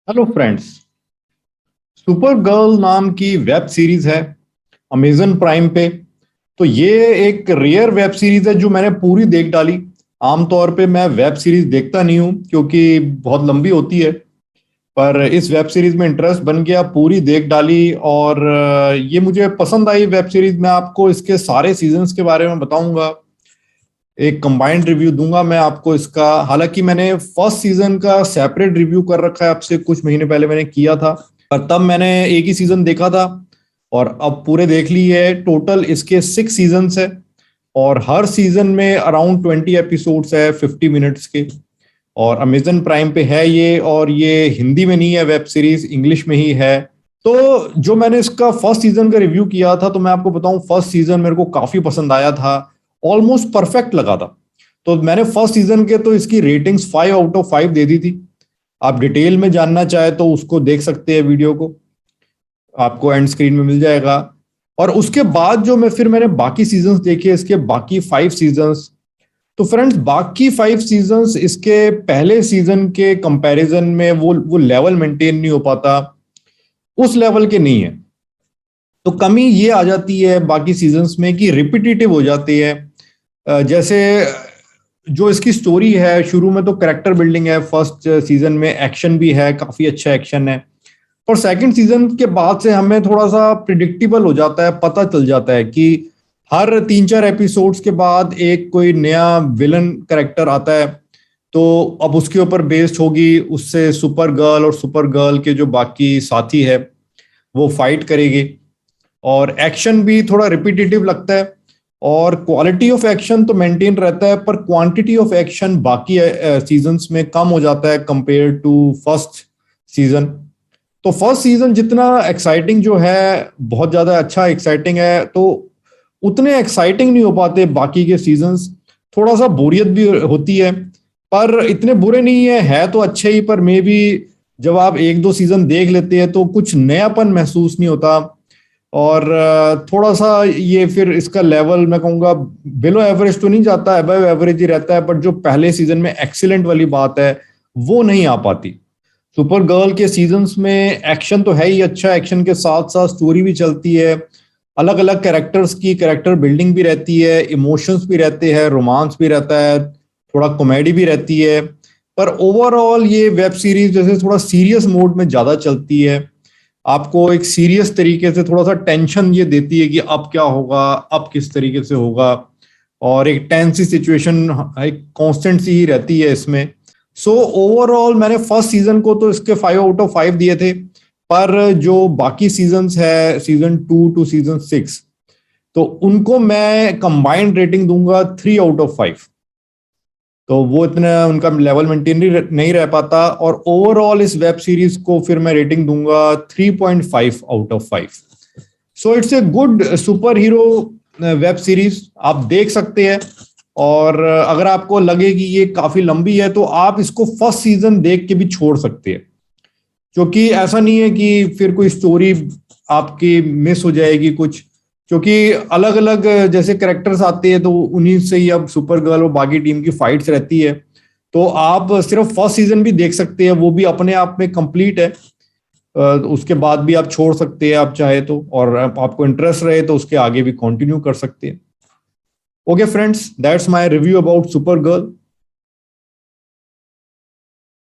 Hello friends. Super girl नाम की web series है अमेजन प्राइम पे। तो ये एक रेयर वेब सीरीज है जो मैंने पूरी देख डाली। आमतौर पे मैं वेब सीरीज देखता नहीं हूँ क्योंकि बहुत लंबी होती है। पर इस वेब सीरीज में इंटरेस्ट बन गया, पूरी देख डाली और ये मुझे पसंद आई वेब सीरीज। मैं आपको इसके सारे सीजन्स के बारे में बताऊंगा, एक कंबाइंड रिव्यू दूंगा मैं आपको इसका। हालांकि मैंने फर्स्ट सीजन का सेपरेट रिव्यू कर रखा है, आपसे कुछ महीने पहले मैंने किया था, पर तब मैंने एक ही सीजन देखा था और अब पूरे देख ली है। टोटल इसके 6 सीजन्स है और हर सीजन में अराउंड 20 एपिसोड्स है 50 मिनट्स के। और अमेजन प्राइम पे है ये, और ये हिंदी में नहीं है वेब सीरीज, इंग्लिश में ही है। तो जो मैंने इसका फर्स्ट सीजन का रिव्यू किया था, तो मैं आपको बताऊं फर्स्ट सीजन मेरे को काफी पसंद आया था, ऑलमोस्ट परफेक्ट लगा था। तो मैंने फर्स्ट सीजन के तो इसकी रेटिंग्स 5 आउट ऑफ 5 दे दी थी। आप डिटेल में जानना चाहे तो उसको देख सकते हैं, वीडियो को आपको एंड स्क्रीन में मिल जाएगा। और उसके बाद जो मैंने बाकी सीजन्स देखे, इसके बाकी 5 सीजन्स। तो फ्रेंड्स, बाकी 5 सीजन्स इसके पहले सीजन के कंपैरिजन में वो लेवल मेंटेन नहीं हो पाता, उस लेवल के नहीं है। तो कमी ये आ जाती है बाकी सीजन्स में कि रिपीटेटिव हो जाती है। जैसे जो इसकी स्टोरी है, शुरू में तो कैरेक्टर बिल्डिंग है, फर्स्ट सीजन में एक्शन भी है, काफी अच्छा एक्शन है। पर सेकंड सीजन के बाद से हमें थोड़ा सा प्रिडिक्टेबल हो जाता है, पता चल जाता है कि हर 3-4 एपिसोड्स के बाद एक कोई नया विलन कैरेक्टर आता है। तो अब उसके ऊपर बेस्ड होगी, उससे सुपर गर्ल और सुपर गर्ल के जो बाकी साथी है वो फाइट करेंगे। और एक्शन भी थोड़ा रिपीटेटिव लगता है, और क्वालिटी ऑफ एक्शन तो मेंटेन रहता है, पर क्वांटिटी ऑफ एक्शन बाकी सीजन्स में कम हो जाता है कंपेयर टू फर्स्ट सीजन। तो फर्स्ट सीजन जितना एक्साइटिंग जो है, बहुत ज्यादा अच्छा एक्साइटिंग है, तो उतने एक्साइटिंग नहीं हो पाते बाकी के सीजन्स। थोड़ा सा बोरियत भी होती है, पर इतने बुरे नहीं है तो अच्छे ही। पर मे बी जब आप 1-2 सीजन देख लेते हैं तो कुछ नयापन महसूस नहीं होता। और थोड़ा सा ये फिर इसका लेवल मैं कहूँगा बिलो एवरेज तो नहीं जाता, अबव एवरेज ही रहता है। बट जो पहले सीजन में एक्सीलेंट वाली बात है वो नहीं आ पाती। सुपर गर्ल के सीजन्स में एक्शन तो है ही अच्छा, एक्शन के साथ साथ स्टोरी भी चलती है, अलग अलग कैरेक्टर्स की कैरेक्टर बिल्डिंग भी रहती है, इमोशंस भी रहते हैं, रोमांस भी रहता है, थोड़ा कॉमेडी भी रहती है। पर ओवरऑल ये वेब सीरीज जैसे थोड़ा सीरियस मोड में ज्यादा चलती है, आपको एक सीरियस तरीके से थोड़ा सा टेंशन ये देती है कि अब क्या होगा, अब किस तरीके से होगा। और एक टेंस सी सिचुएशन, एक कांस्टेंट सी ही रहती है इसमें। सो ओवरऑल मैंने फर्स्ट सीजन को तो इसके 5 आउट ऑफ 5 दिए थे, पर जो बाकी सीजन्स है, सीजन 2 to सीजन 6, तो उनको मैं कंबाइंड रेटिंग दूंगा 3 आउट ऑफ 5। तो वो इतना उनका लेवल मेंटेन नहीं रह पाता, और ओवरऑल इस वेब सीरीज को फिर मैं रेटिंग दूंगा 3.5 out of 5। So it's a good super hero web series, आप देख सकते हैं। और अगर आपको लगे कि ये काफी लंबी है तो आप इसको फर्स्ट सीजन देख के भी छोड़ सकते हैं, क्योंकि ऐसा नहीं है कि फिर कोई स्टोरी आपकी मिस हो जाएगी कुछ। क्योंकि अलग अलग जैसे कैरेक्टर्स आते हैं तो उन्हीं से ही अब सुपर गर्ल और बाकी टीम की फाइट्स रहती है। तो आप सिर्फ फर्स्ट सीजन भी देख सकते हैं, वो भी अपने आप में कंप्लीट है। उसके बाद भी आप छोड़ सकते हैं आप चाहे तो, और आपको इंटरेस्ट रहे तो उसके आगे भी कंटिन्यू कर सकते हैं। Okay friends, that's my review about super girl.